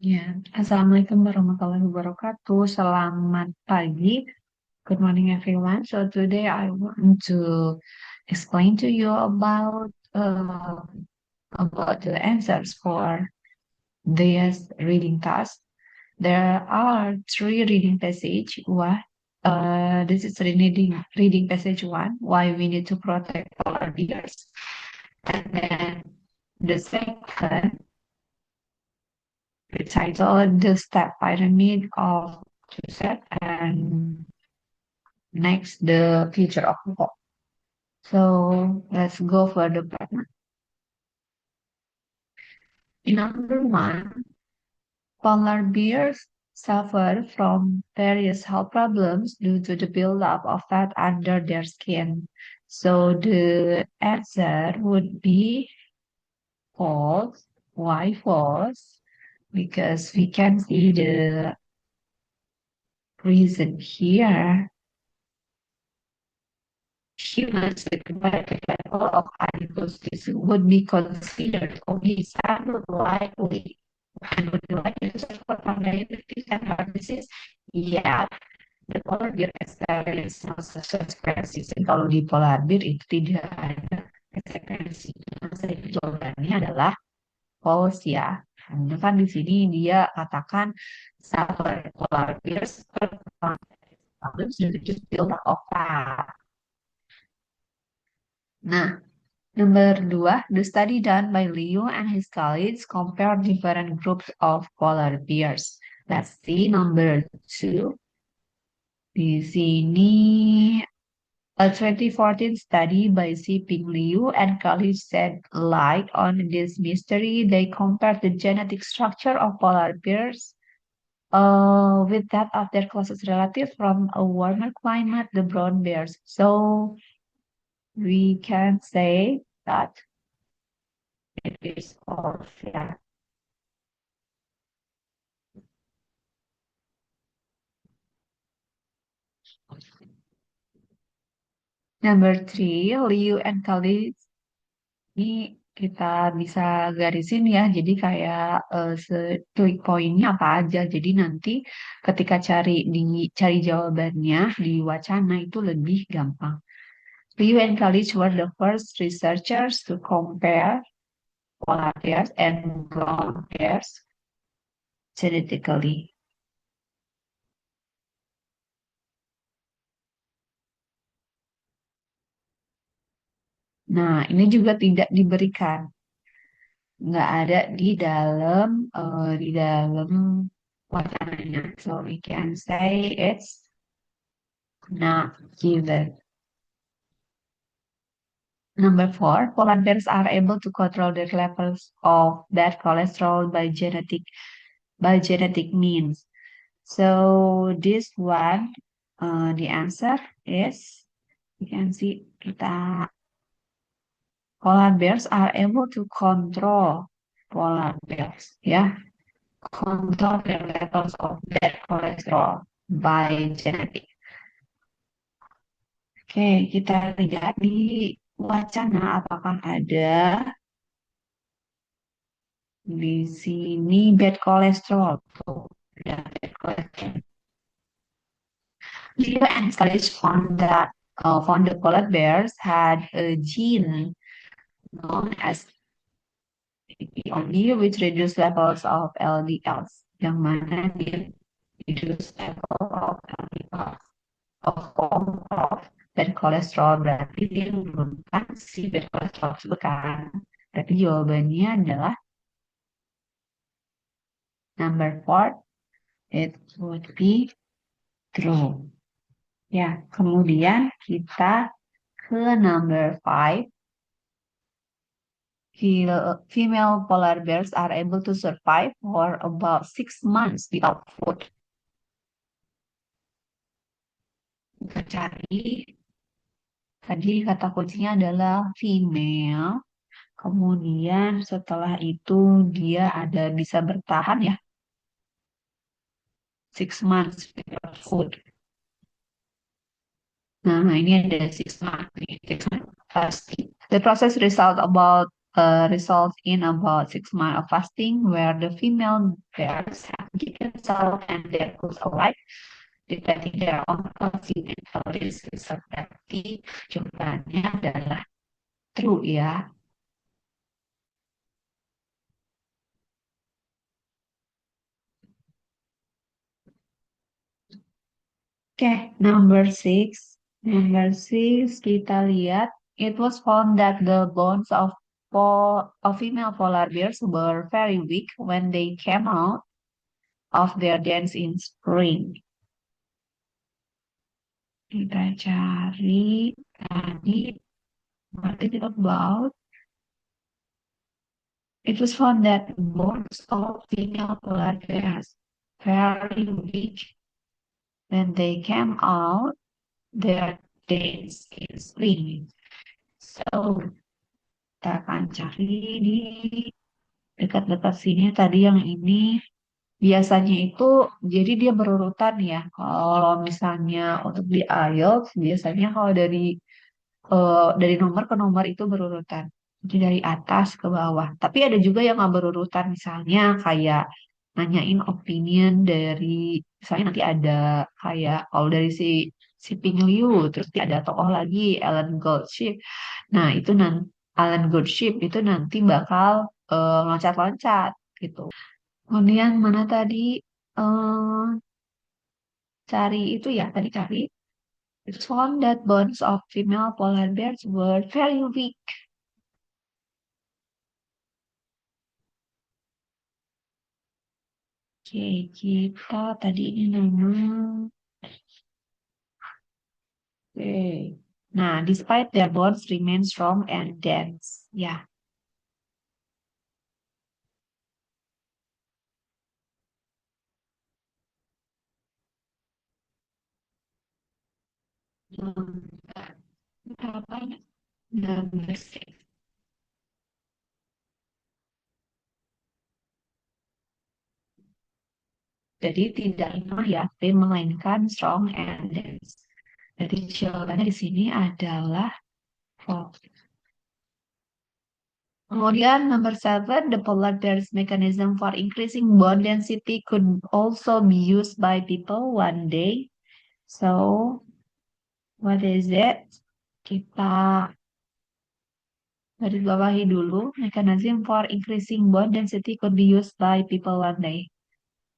Ya, Assalamualaikum warahmatullahi wabarakatuh. Selamat pagi. Good morning, everyone. So today I want to explain to you about the answers for this reading task. There are three reading passage. This is reading passage one. Why we need to protect our bears. And then the second, the title, the step pyramid of Joseph, and next, the future of hope. So let's go for the pattern. Number one, polar bears suffer from various health problems due to the buildup of fat under their skin. So the answer would be false. Why false? Because we can see the reason here. Humans with comparative level of adiposity would be considered obese and would likely to suffer from diabetes and heart disease. Yeah, the polar bear experience no such experiences. Kalau di polar bear itu tidak ada experience. Jadi jawabannya adalah false ya. Karena kan di sini dia katakan suffer polar bears problems due to build of fat. Nah, number dua, the study done by Liu and his colleagues compared different groups of polar bears. Let's see number two. Di sini, a 2014 study by Xiping Liu and colleagues shed light on this mystery. They compared the genetic structure of polar bears with that of their closest relatives from a warmer climate, the brown bears. So we can say that it is false. Yeah. Number three, Liu and colleagues. Ini kita bisa garisin ya. Jadi kayak klik poinnya apa aja. Jadi nanti ketika cari jawabannya di wacana itu lebih gampang. Liu and colleagues were the first researchers to compare polar bears and brown bears genetically. Nah, ini juga tidak diberikan, nggak ada di dalam wacananya. So we can say it's not given. Number four, polar bears are able to control their levels of bad cholesterol by genetic means. So this one, the answer is, you can see kita polar bears are able to control polar bears, ya, control their levels of bad cholesterol by genetic. Oke, kita lihat di wacana apakah ada di sini bad cholesterol. Tuh, ya, bad cholesterol. Leo and colleagues found the polar bears had a gene known as PPOB, which reduced levels of LDLs, yang mana dia reduce level of LDLs, of bad cholesterol, berarti dia menurunkan si bad cholesterol tersebut kan. Berarti jawabannya adalah number four, it would be true. Ya, kemudian kita ke number five. Female polar bears are able to survive for about 6 months without food. Kita cari, tadi kata kuncinya adalah female. Kemudian setelah itu dia ada bisa bertahan ya, 6 months without food. Nah, ini ada 6 months nih, 6 months pasti. The process result about results in about 6 months of fasting, where the female bears have given themselves and their cubs alike, depending their own consumption and calories reserve. Berarti jawabannya adalah true ya. Okay, number six. Number six, kita lihat. It was found that the bones of female polar bears were very weak when they came out of their dens in spring. Kita cari tadi what is it about? It was found that bones of female polar bears very weak when they came out their dens in spring. So, kita akan cari di dekat-dekat sini tadi yang ini biasanya itu jadi dia berurutan ya. Kalau misalnya untuk di IELTS biasanya kalau dari nomor ke nomor itu berurutan. Jadi dari atas ke bawah. Tapi ada juga yang nggak berurutan misalnya kayak nanyain opinion dari misalnya nanti ada kayak kalau dari si Ping Liu terus ada tokoh lagi Ellen Goldship. Nah, itu nanti Alan Goldship itu nanti bakal loncat-loncat gitu. Kemudian mana tadi eh cari itu ya, tadi cari. It's found that bones of female polar bears were very weak. Oke, kita tadi ini nama. Oke. Nah, despite their bones remain strong and dense. Ya. Hmm, Berapa ya? Number six. Jadi tidak lemah ya, tapi melainkan strong and dense. Jadi jawabannya di sini adalah false. Kemudian number seven, the polar bear's mechanism for increasing bone density could also be used by people one day. So, what is it? Kita garis bawahi dulu. Mechanism for increasing bone density could be used by people one day.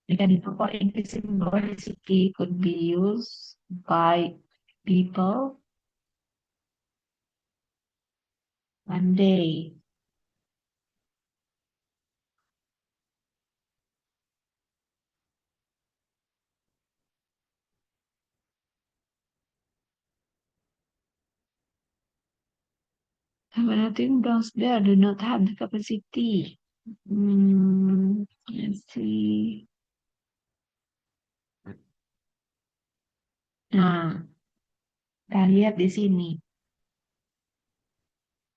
Mechanism for increasing bone density could be used by people one day. Emanating bronze bear do not have the capacity. Let's see. Nah, kita lihat di sini.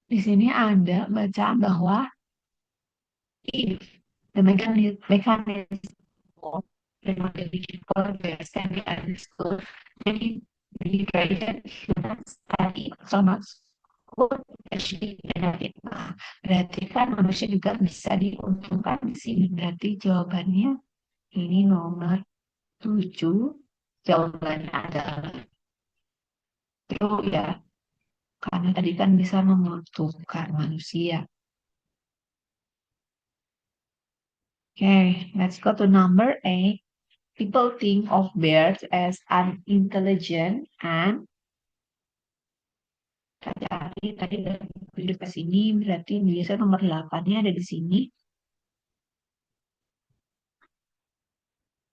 Di sini ada bacaan bahwa if the mechanism of biological bears can be understood, then the tradition human study so much could actually benefit. Nah, berarti kan manusia juga bisa diuntungkan di sini. Berarti jawabannya ini nomor 7. Jawabannya adalah true ya. Karena tadi kan bisa menguntungkan manusia. Okay, let's go to number 8. People think of bears as unintelligent and tadi dari ke sini berarti biasa nomor 8-nya ada di sini.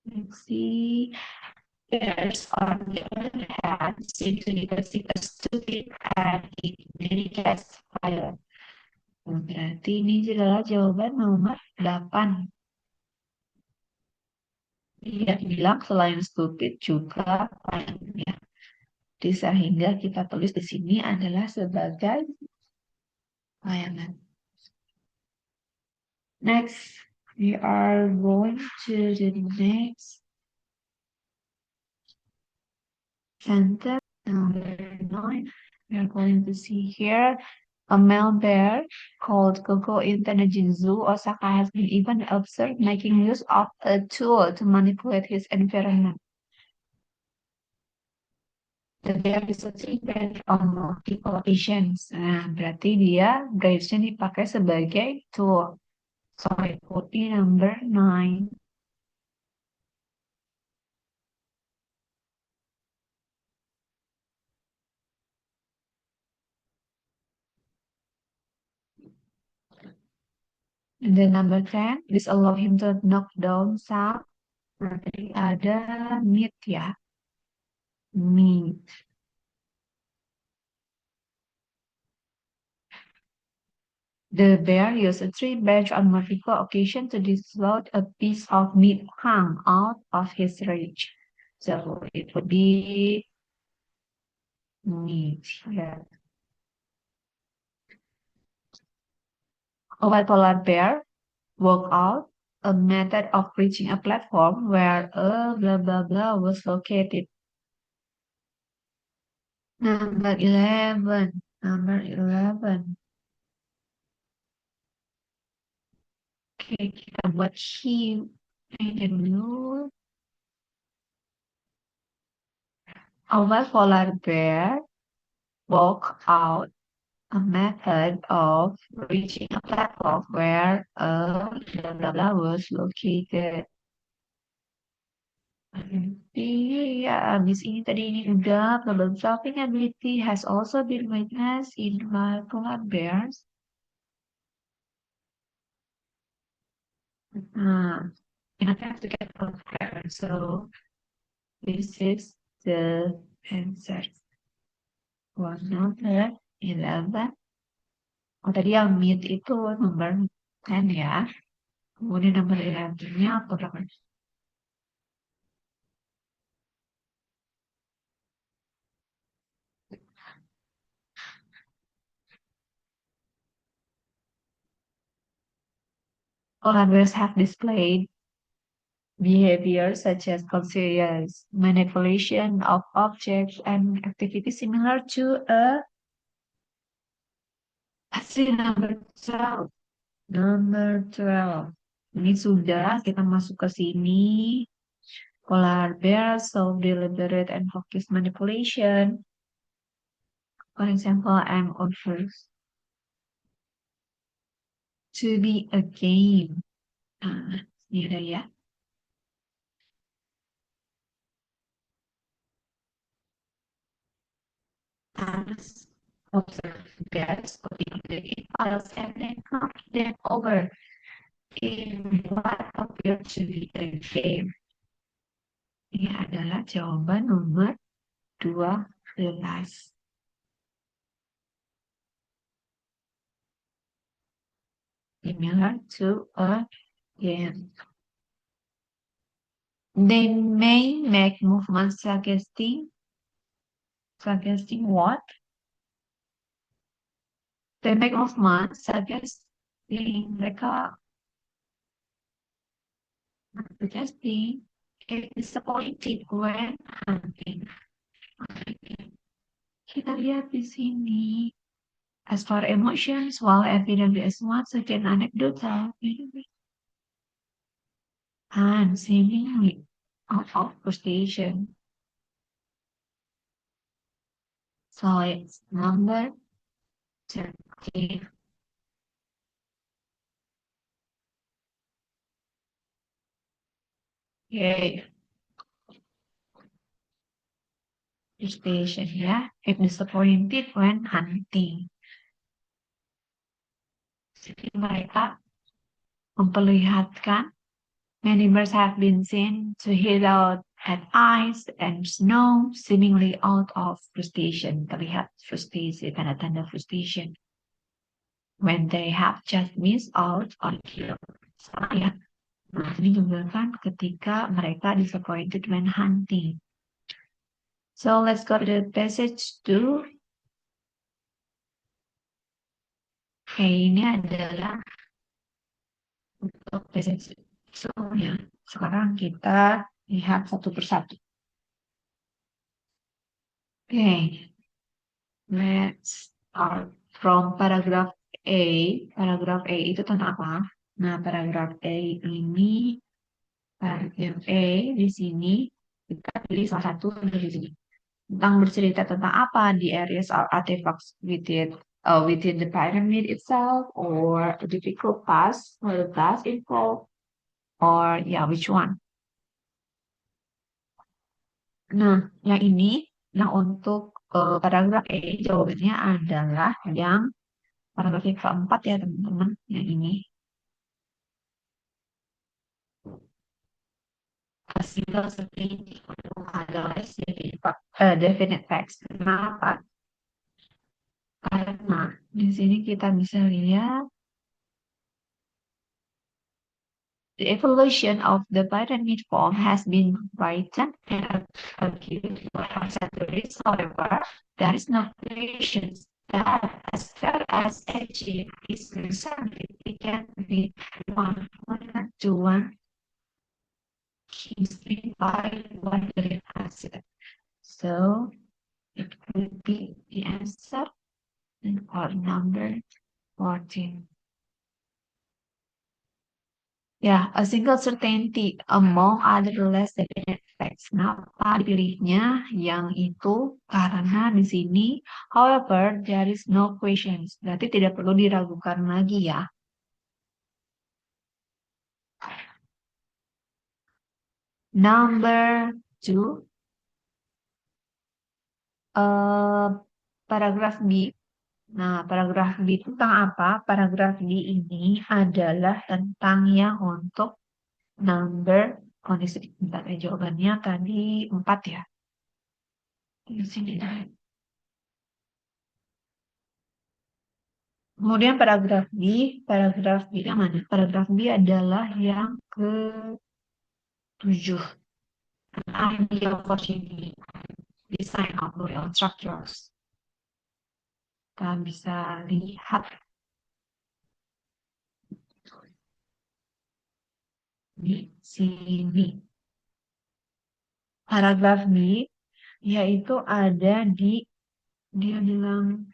Let's see. Bears on the other hand seem to be perceived as stupid and intelligent fire. Berarti ini adalah jawaban nomor 8. Dia bilang selain stupid juga ya. Jadi sehingga kita tulis di sini adalah sebagai layanan. Next, we are going to the next sentence, number 9. We are going to see here A male bear called Koko in Tenjin Zoo, Osaka has been even observed making use of a tool to manipulate his environment. The bear is a tree branch on multiple occasions. Nah, berarti dia branch-nya dipakai sebagai tool. So it would be number 9. And then number 10, this allow him to knock down some. Berarti ada meat ya. Meat. The bear used a tree branch on multiple occasions to dislodge a piece of meat hung out of his reach. So it would be meat. Yeah. A white polar bear worked out a method of reaching a platform where a blah blah blah was located. Number 11. Number 11. Oke, kita buat hiu. Ini dulu. A white polar bear walked out a method of reaching a platform where a blah blah blah was located. Iya, habis ini tadi ini udah problem solving ability has also been witnessed in polar bears. You have to get prepared. So this is the answer. One number 11. Oh, tadi yang mid itu number 10 ya. Kemudian number 11-nya apa berapa? Polar bears have displayed behavior such as conscious manipulation of objects and activities similar to a see number 12. Number 12. Ini sudah kita masuk ke sini. Polar bear, self-deliberate and focused manipulation. For example, I'm on first. To be a game. Nah, ini ada ya. As observe bears putting the files and then knock them over in what appeared to be a game. Ini adalah jawaban nomor 12. Similar to a game. They may make movements suggesting what? They make movements suggesting it disappointed when hunting. Kita lihat di sini. As for emotions, while evidently smart, certain anecdotal, and seemingly out of frustration. So it's number 13. Yay. Frustration ya. If disappointed when hunting. Jadi mereka memperlihatkan many birds have been seen to hit out at ice and snow, seemingly out of frustration. Terlihat frustasi, tanda-tanda frustration. When they have just missed out on kill. Sama ya. Nah, ini juga kan ketika mereka disappointed when hunting. So let's go to the passage 2. Oke, ini adalah untuk passage 2 ya. Sekarang kita lihat satu persatu. Oke, let's start. from paragraph A itu tentang apa? Nah, paragraph A ini, paragraph A di sini kita pilih salah satu dari sini. Tentang bercerita tentang apa the areas or artifacts within the pyramid itself or a difficult task or the task involved or ya which one? Nah, yang ini yang untuk paragraf E jawabannya adalah yang paragraf yang keempat ya teman-teman, yang ini. A single certainty otherwise definite facts. Kenapa? Karena di sini kita bisa lihat the evolution of the pyramid form has been written and argued for centuries. However, there is no creation that, as far as age is concerned, it can be one to one history by one great asset. So it would be the answer for number 14. Ya, a single certainty among other less definite facts. Kenapa dipilihnya yang itu? Karena di sini, however, there is no questions. Berarti tidak perlu diragukan lagi ya. Number 2, paragraf B. Nah, paragraf B itu tentang apa? Paragraf B ini adalah tentang yang untuk number kondisi. Bentar, jawabannya tadi 4 ya. Di sini. Kemudian paragraf B yang mana? Paragraf B adalah yang ke-7. Idea for changing design of real structures. Kita bisa lihat di sini. Paragraf B yaitu ada di, dia bilang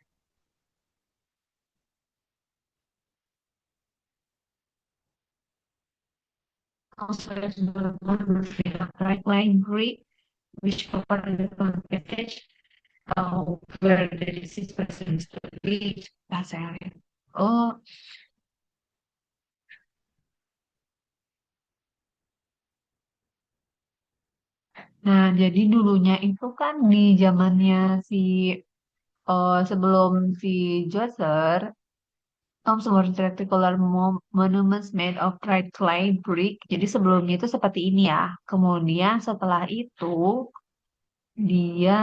concerns development right library which cover the package where the disease person is to reach bahasa area. Oh, nah jadi dulunya itu kan di zamannya si sebelum si Djoser, some rectangular monuments made of bright clay brick. Jadi sebelumnya itu seperti ini ya. Kemudian setelah itu dia,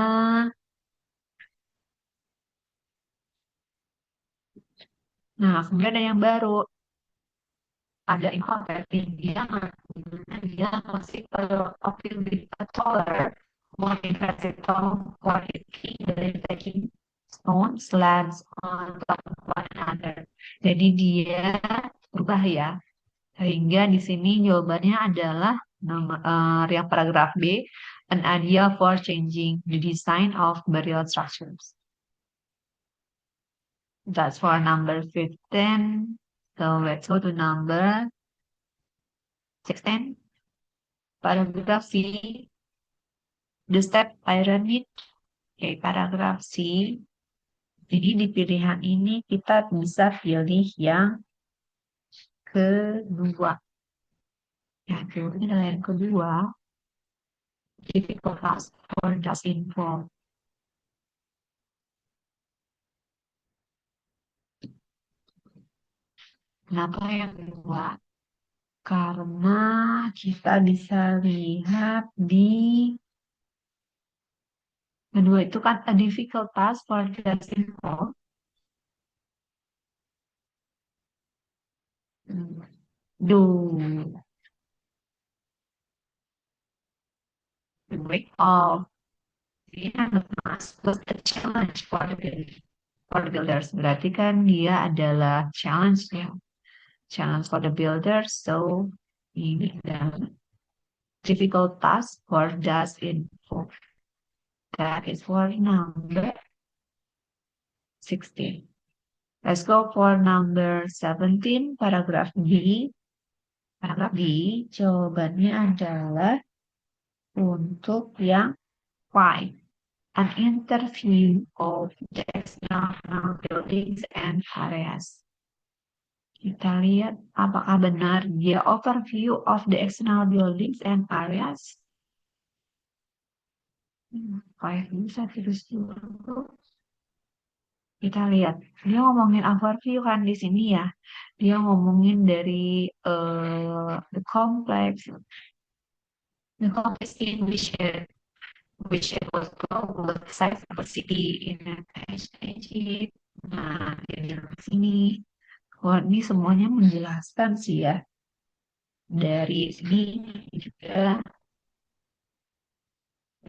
nah kemudian ada yang baru, ada Imhotep dia dia masih appeal with a taller, more impressive tone quality than taking stone slabs on top of one another. Jadi dia berubah ya. Sehingga di sini jawabannya adalah yang paragraf B, an idea for changing the design of burial structures. That's for number 15. So let's go to number 16. Paragraph C, the step pyramid. Okay, paragraf C. Jadi di pilihan ini kita bisa pilih yang kedua. Ya, jawabannya adalah yang kedua. Difficult task or does involve. Kenapa yang kedua? Karena kita bisa lihat di kedua itu kan a difficult task for the simple. Do the break of the mass was a challenge for the builders. Berarti kan dia adalah challenge ya. Challenge for the builders. So ini adalah difficult task for does involve. That is for number 16. Let's go for number 17, paragraph B. Paragraph B, jawabannya adalah untuk yang five. An interview of the external buildings and areas. Kita lihat apakah benar dia overview of the external buildings and areas. Five bisa terus dulu. Kita lihat, dia ngomongin overview kan di sini ya. Dia ngomongin dari the complex in which it was global, the size of a city in Egypt. Nah, di sini, wah, ini semuanya menjelaskan sih ya. Dari sini juga,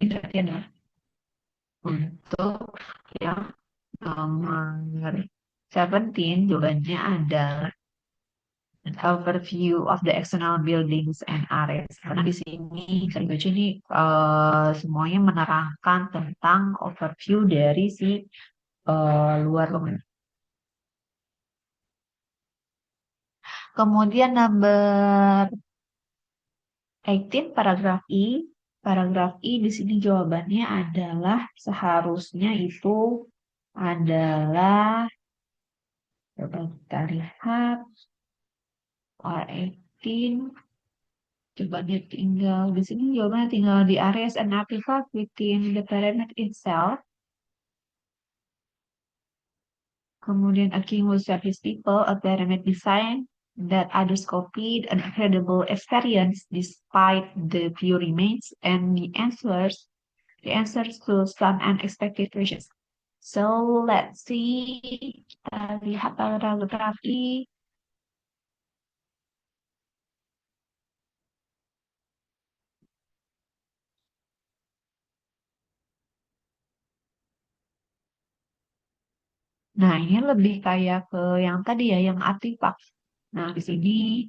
ini ya, untuk yang nomor 17, jawabannya adalah an overview of the external buildings and areas. Karena di sini saya baca ini semuanya menerangkan tentang overview dari si luar bangunan. Kemudian number 18, paragraf I. Paragraf I di sini jawabannya adalah seharusnya itu adalah, coba kita lihat, R18. Coba dia tinggal di sini, jawabannya tinggal di areas and artifact within the pyramid itself. Kemudian a king will serve his people, a pyramid design that others copied, an incredible experience despite the few remains, and the answers to some unexpected questions. So let's see, kita lihat paragraf I. Nah, ini lebih kayak ke yang tadi ya, yang artifak. Nah, di sini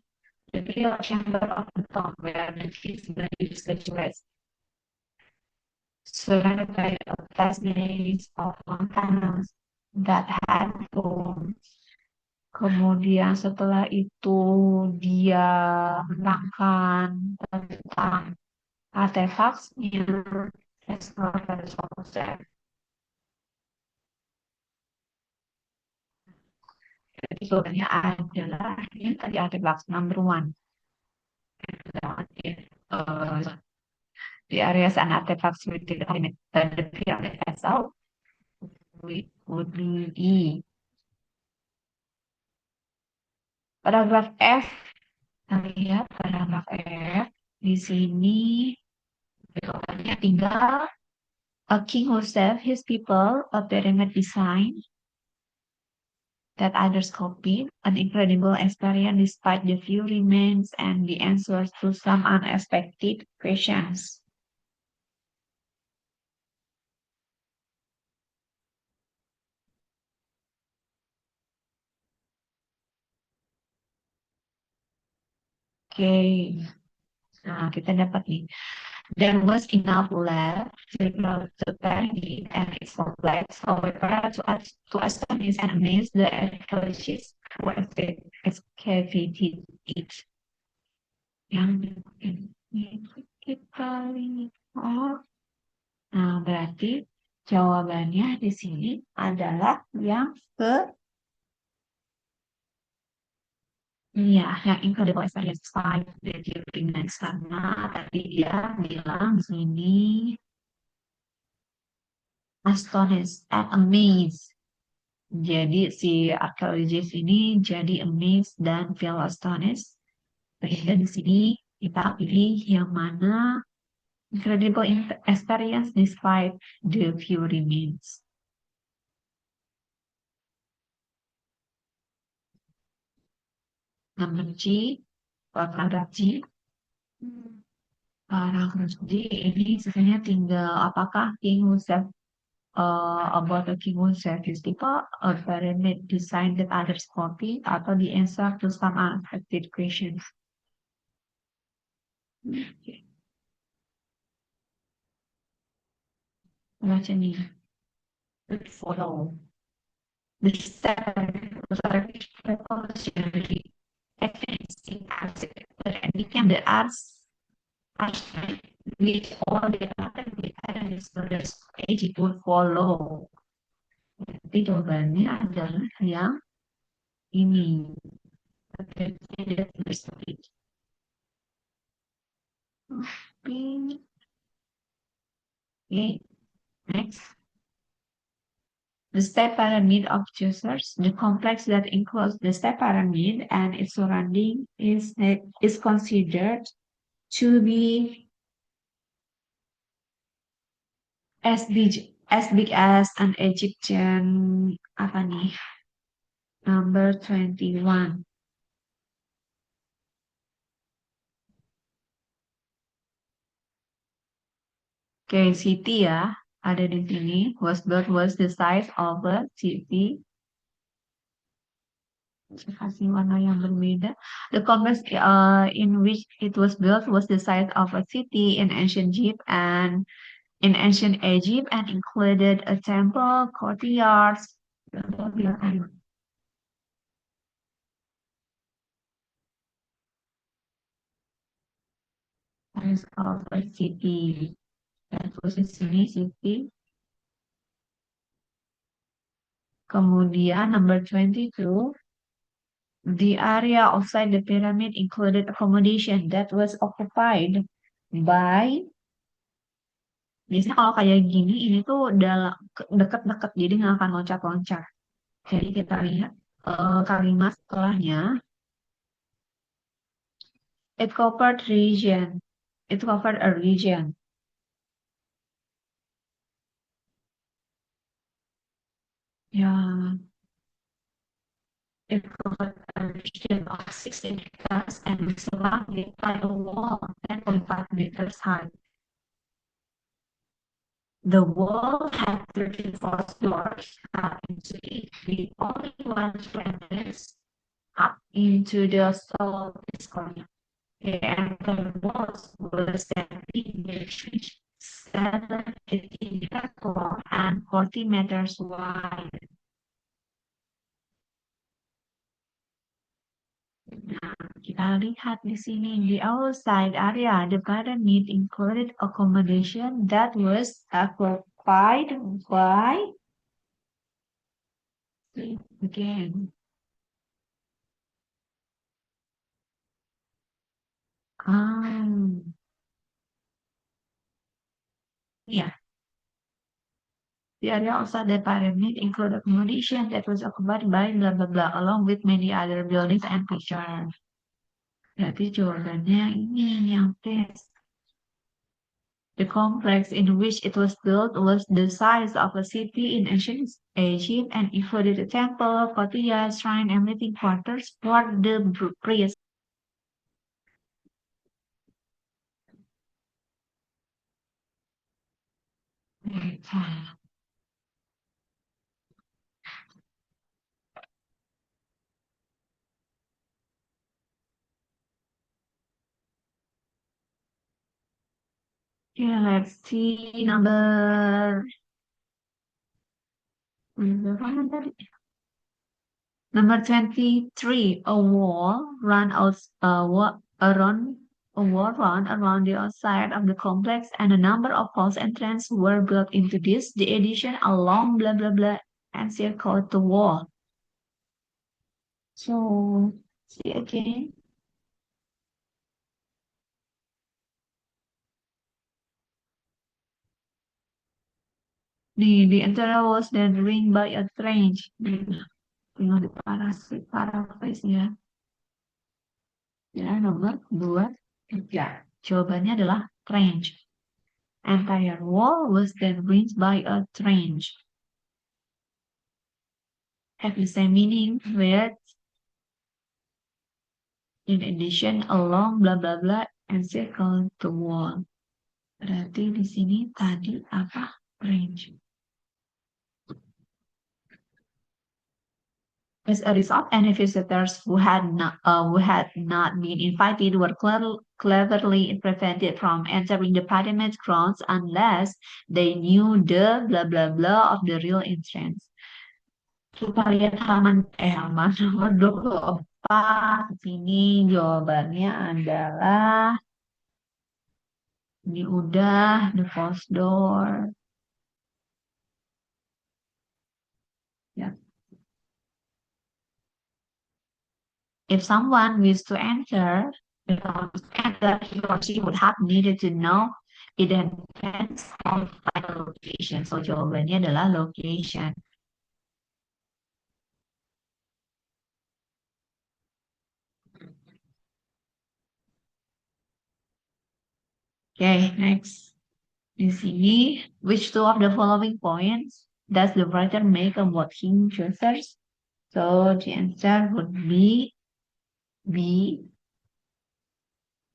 the real chamber of the tomb where the chiefs believe statuettes surrounded by a vast maze of montanas that had bones. Kemudian setelah itu dia menerangkan tentang artefaknya, explorers concept. Jadi jawabannya adalah ini tadi artefak number one. Uh, the areas and artifacts with the pyramid itself would be E. Paragraf F, kita lihat paragraf F. Di sini jawabannya tinggal a king who saved his people, a pyramid design that others copied, an incredible experience despite the few remains, and the answers to some unexpected questions. Oke, nah kita dapat nih. There was enough left to parody and its complex, however, to astonish and amaze the archaeologists who excavated it. Yang kita lihat. Nah, berarti jawabannya di sini adalah yang ke iya, yang incredible experience five that you next, karena tadi dia bilang di sini astonished and amazed. Jadi si archaeologist ini jadi amazed dan feel astonished. Dan di sini kita pilih yang mana incredible experience despite the few remains. Number G, paragraf G. Paragraf G ini sisanya tinggal apakah King Hussein about the King Hussein people, a pyramid design that others copy, atau the answer to some unexpected questions. Okay. Baca nih. Follow. The step revolutionary advance in architecture and became the archetype which all the other disorders age would follow. Jadi jawabannya adalah yang ini. Okay, next. The step pyramid of choosers, the complex that includes the step pyramid and its surrounding is considered to be as big as an Egyptian apa nih? Number 21. Oke, city ya, ada di sini. Was the size of a city. Saya kasih warna yang berbeda. The complex in which it was built was the size of a city in ancient Egypt and included a temple, courtyards, size of a city. Dan posisi city. Kemudian number 22, the area outside the pyramid included accommodation that was occupied by. Biasanya kalau kayak gini, ini tuh dalam deket-deket, jadi nggak akan loncat-loncat. Jadi kita lihat kalimat setelahnya. It covered region. It covered a region. Ya, it covered a region of 16 hectares and was surrounded by a wall 10.5 meters high. The wall had 34 floors up into it, with only one entrance up into the southeast corner. The entire walls were 17 meters, 7 tall and 40 meters wide. Nah, kita lihat di sini di outside area, the pyramid included accommodation that was occupied by again. Yeah. The area outside the pyramid included accommodation that was occupied by blah blah blah, along with many other buildings and features. Berarti jawabannya ini yang tes. The complex in which it was built was the size of a city in ancient Egypt and included a temple, courtyard, shrine, and living quarters for the priests. Yeah, let's see number Number 23, a wall run out around a wall run around the outside of the complex and a number of false entrances were built into this. The addition along blah blah blah encircled the wall. So see again. The interior was then ringed by a trench. Tinggal di paraphrase ya. Ya, nomor 23. Jawabannya adalah trench. Entire wall was then ringed by a trench. Have the same meaning with in addition along blah blah blah encircle the wall. Berarti di sini tadi apa? Range. As a result, any visitors who had not been invited were cleverly prevented from entering the pyramid grounds unless they knew the blah blah blah of the real entrance. Coba lihat halaman nomor 24. Sini jawabannya adalah ini udah the closed door. Ya. If someone wished to enter, he or she would have needed to know it depends on the location. So jawabannya adalah location. Okay, next. Di sini, which two of the following points does the writer make about him choosers? So the answer would be B.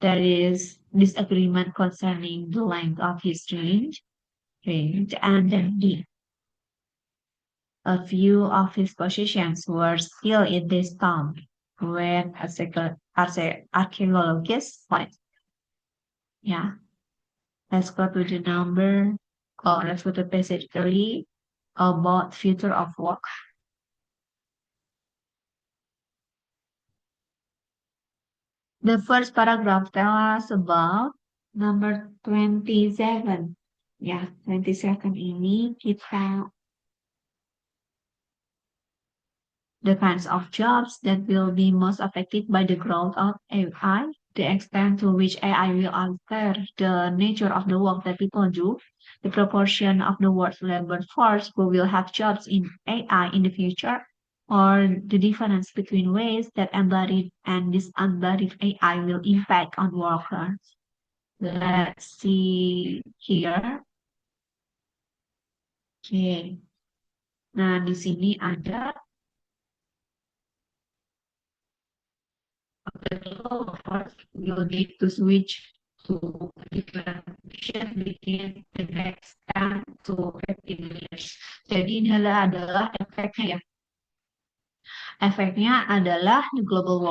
There is disagreement concerning the length of his range, and then D. A few of his possessions were still in this tomb when archaeologists find. Yeah, let's go to the number. Oh, let's go to passage 3 about future of work. The first paragraph tells us about number 27. Ya, 27 ini kita the kinds of jobs that will be most affected by the growth of AI, the extent to which AI will alter the nature of the work that people do, the proportion of the world's labor force who will have jobs in AI in the future, or the difference between ways that embodied and disembodied AI will impact on workers. Let's see here. Oke. Nah, di sini ada you need to switch to different option between the next 10 to 15 years. Jadi ini adalah efeknya ya. Efeknya adalah the global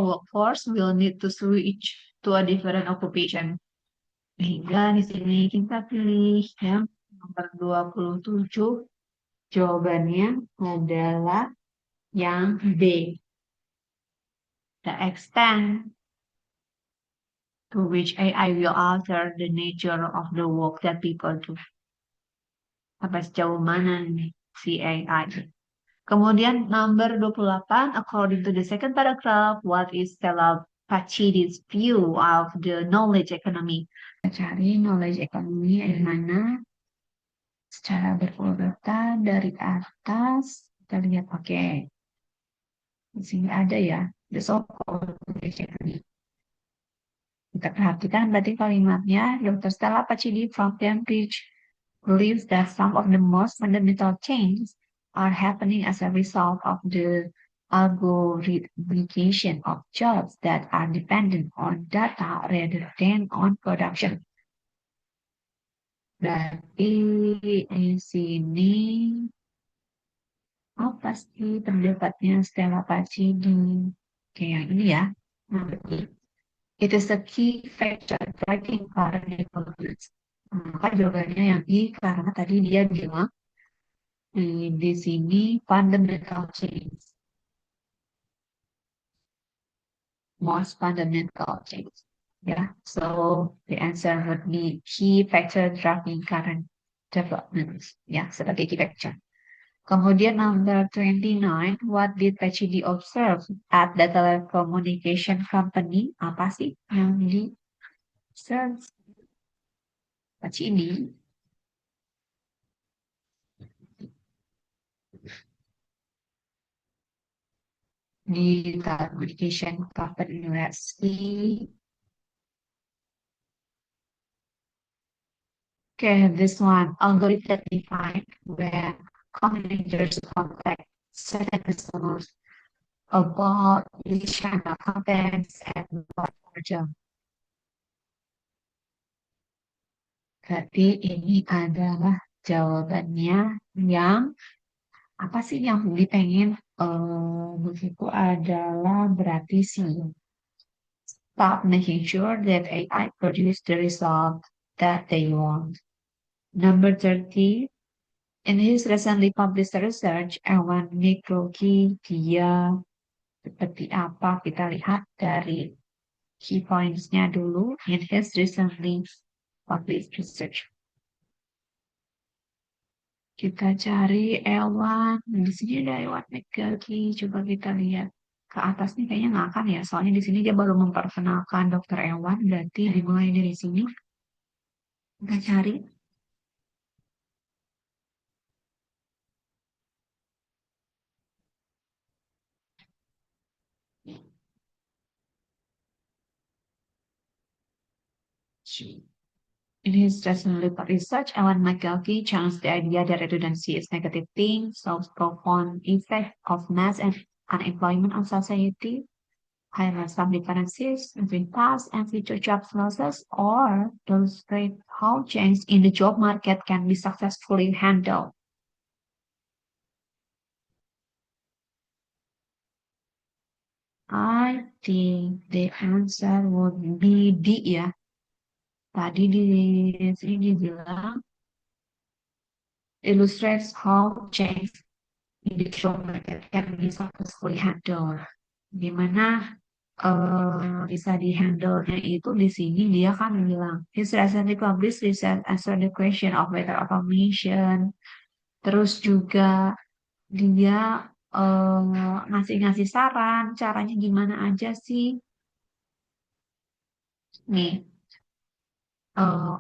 workforce will need to switch to a different occupation. Sehingga di sini kita pilih yang nomor 27. Jawabannya adalah yang B. The extent to which AI will alter the nature of the work that people do. Sampai sejauh mana nih si AI. Kemudian nomor 28, according to the second paragraph, what is Stella Pacidi's view of the knowledge economy? Kita cari knowledge economy yang mana secara berurutan dari atas. Kita lihat, oke. Di sini ada ya, the so-called knowledge economy. Kita perhatikan berarti kalimatnya, Dr. Stella Pacini from Cambridge believes that some of the most fundamental changes are happening as a result of the algorithmication of jobs that are dependent on data rather than on production. Berarti di sini apa sih pendapatnya Stella Pacini? Kayak ini ya. It is a key factor driving current developments. Maka jawabannya yang I karena tadi dia bilang di sini fundamental change. Most fundamental change. Yeah, so the answer would be key factor driving current developments. Ya, sebagai key factor. Kemudian number 29, what did Pachidi observe at the telecommunication company? Apa sih yang di observe Pachidi? Di telecommunication company university. Okay, this one, algorithm defined where managers contact certain customers about which kind of contents and what order. Berarti ini adalah jawabannya yang apa sih yang dipengen begitu adalah berarti sih stop making sure that AI produce the result that they want. Number 30, In his recently published research, Ewan McCrory, dia seperti apa? Kita lihat dari key points-nya dulu. In his recently published research. Kita cari Ewan. Di sini ada Ewan McCrory. Coba kita lihat. Ke atas nih kayaknya nggak akan ya. Soalnya di sini dia baru memperkenalkan Dr. Ewan. Berarti dimulai dari sini. Kita cari. In his recently published research, Alan McGilvray challenged the idea that redundancy is a negative thing, solves profound effect of mass and unemployment on society, highlights some differences between past and future job losses, or illustrate how change in the job market can be successfully handled. I think the answer would be D ya. Tadi di sini dibilang illustrates how change in the job market can be successfully handled. Gimana bisa di-handle-nya itu di sini dia kan bilang his recently published research answer the question of whether automation. Terus juga dia ngasih-ngasih saran caranya gimana aja sih. Nih,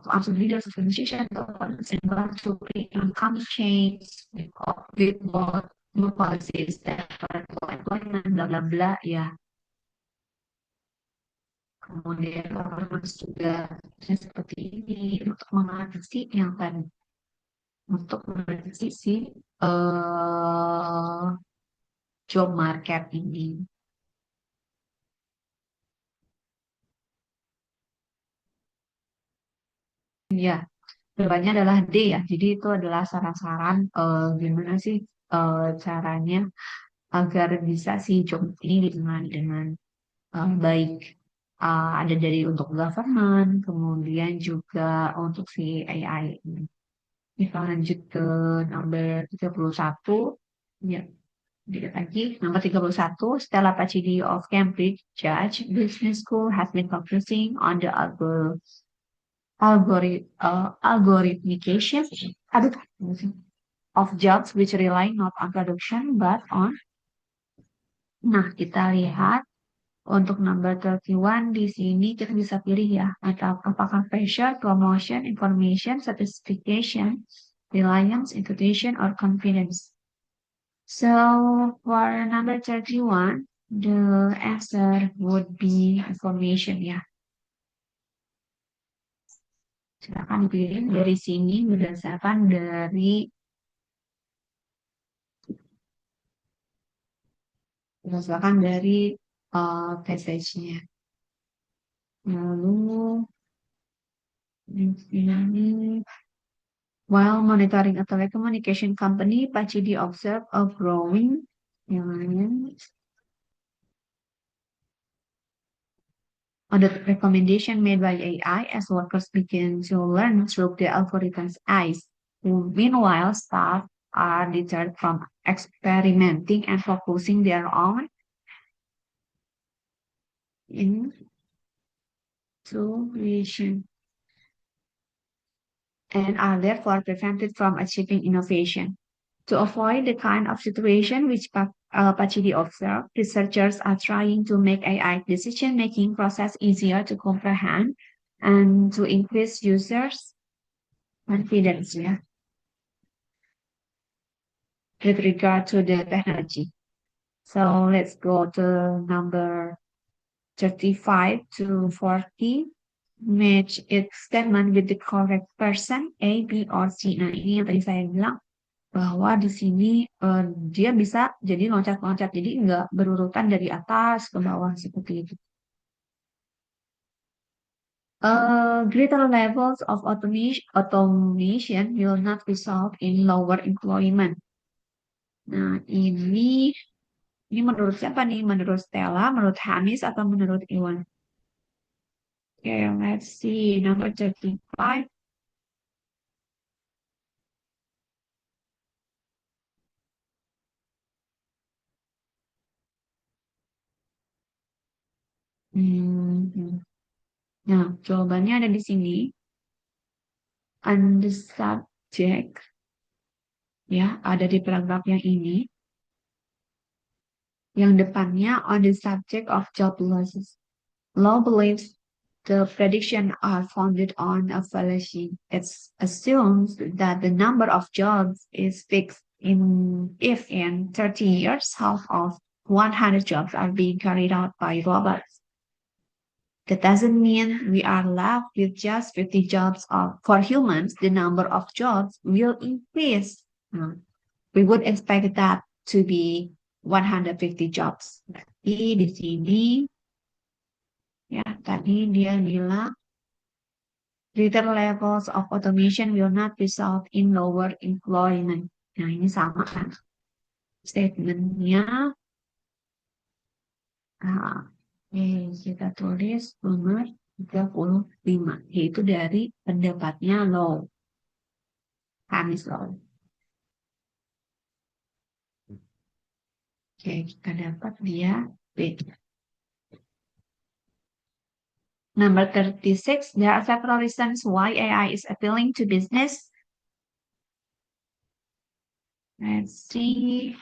also leaders of organization and to create income chains with both new policies that are employment, bla bla bla ya. Kemudian governance juga seperti ini untuk mengatasi yang tadi untuk mengatasi si eh, job market ini. Ya, jawabannya adalah D ya. Jadi itu adalah saran-saran gimana sih caranya agar bisa si job ini ditangani dengan baik. Ada dari untuk government, kemudian juga untuk si AI ini. Kita lanjut ke nomor 31. Ya, dikit lagi. Nomor 31, Stella Pacini of Cambridge Judge Business School has been focusing on the algorithmication aduh, of jobs which rely not on production but on. Nah, kita lihat untuk number 31 di sini kita bisa pilih ya, atau apakah pressure, promotion, information, certification, reliance, institution, or confidence. So for number 31, the answer would be information ya. Silakan pilih dari sini berdasarkan dari passage-nya. Lalu ini while monitoring a telecommunication company, Pachidi observed a growing on the recommendation made by AI as workers begin to learn through the algorithm's eyes. Meanwhile, staff are deterred from experimenting and focusing their own intuition and are therefore prevented from achieving innovation. To avoid the kind of situation which Pachidi observed, researchers are trying to make AI decision-making process easier to comprehend and to increase users' confidence with regard to the technology. So let's go to number 35 to 40. Match its statement with the correct person, A, B, or C. Nah, ini yang tadi saya bilang bahwa di sini dia bisa jadi loncat-loncat, jadi nggak berurutan dari atas ke bawah seperti itu. Greater levels of automation will not result in lower employment. Nah, ini menurut siapa nih? Menurut Stella, menurut Hanis, atau menurut Iwan? Okay, let's see. Number 35. Hmm. Nah, jawabannya ada di sini. On the subject, ya, ada di paragraf yang ini. Yang depannya on the subject of job losses. Law believes the prediction are founded on a fallacy. It assumes that the number of jobs is fixed if in 30 years half of 100 jobs are being carried out by robots. That doesn't mean we are left with just 50 jobs. For humans, the number of jobs will increase. We would expect that to be 150 jobs. Berarti di sini ya tadi dia bilang greater levels of automation will not result in lower employment. Nah, ini sama kan statementnya. Nah, kita tulis nomor 35, yaitu dari pendapatnya Law. Kamis Law. Oke, kita dapat dia B. Number 36, there are several reasons why AI is appealing to business. Let's see.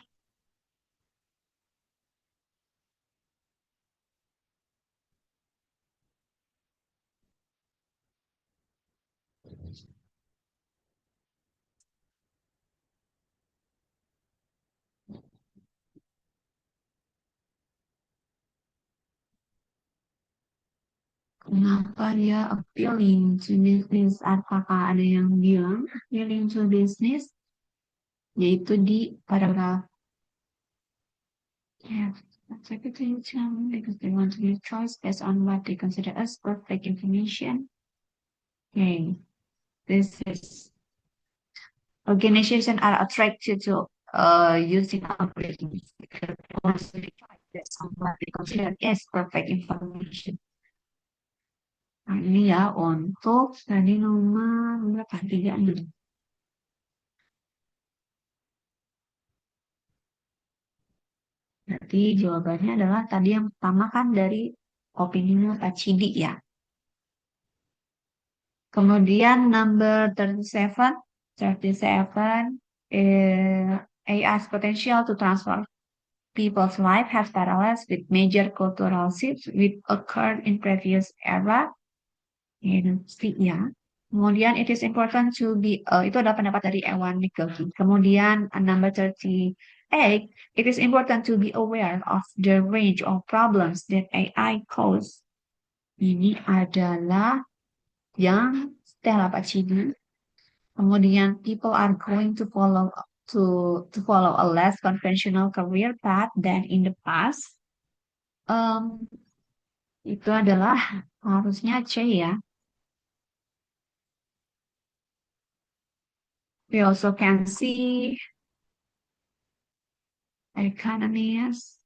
Kenapa dia appealing to business? Apakah ada yang bilang appealing to business? Yaitu di paragraf. Yeah, attention because they want to make choice based on what they consider as perfect information. Okay, this is organization are attracted to using algorithms because they want to make choice based on what they consider as perfect information. Nah, ini ya untuk tadi nomor berapa? 36. Berarti jawabannya adalah tadi yang pertama kan dari opininya Pak Cidi ya. Kemudian number 37, 37 AI's potential to transform people's life has parallels with major cultural shifts which occurred in previous era. Ya. Kemudian it is important to be, itu adalah pendapat dari Ewan Nicholson. Kemudian number 38, it is important to be aware of the range of problems that AI cause. Ini adalah yang Stella Pacini. Kemudian people are going to follow a less conventional career path than in the past. Itu adalah harusnya C ya. We also can see economies.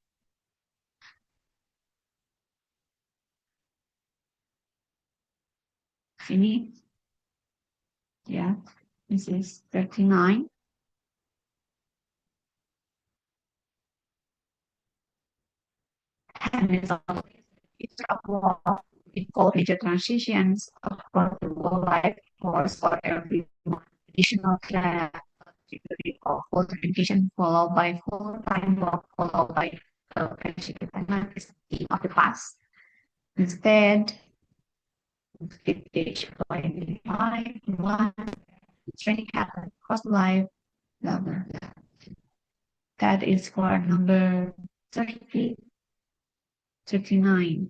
Sini, ya, this is 39. And it's a lot of major transitions across the world life force for every additional category of full education followed by full-time work followed by pension retirement is the of the past. Instead, stage by one training happen across life, blah, blah, blah. That is for number 30, 39.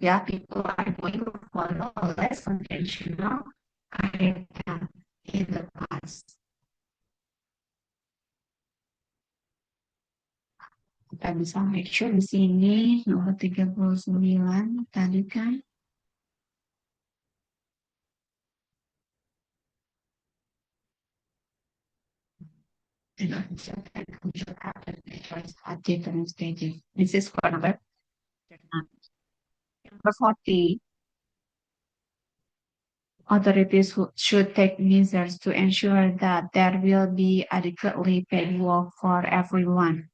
Yeah, people are going to follow a less conventional career path in the past. Kita bisa make sure di sini nomor 39 tadi kan. At different stages. This is for number 40. Authorities should take measures to ensure that there will be adequately paid work for everyone.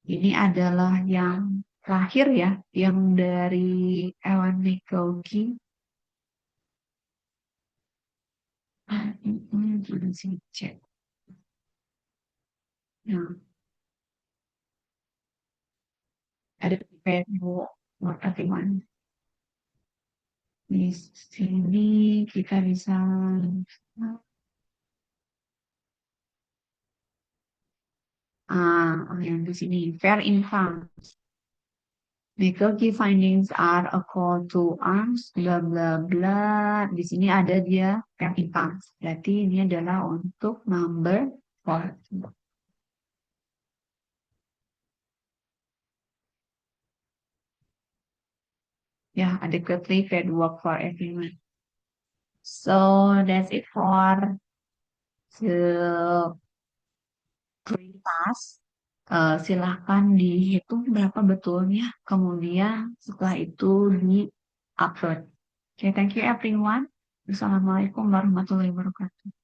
Ini adalah yang terakhir ya, yang dari Ewan McGaughey. Gimana sih cek? Nah, ada Facebook, everyone. Di sini kita bisa yang di sini fair income. Because key findings are a call to arms, bla bla bla. Di sini ada dia fair income. Berarti ini adalah untuk number 4. Yeah, adequately paid work for everyone. So that's it for the task. Silahkan dihitung berapa betulnya. Kemudian setelah itu di-upload. Okay, thank you everyone. Assalamualaikum warahmatullahi wabarakatuh.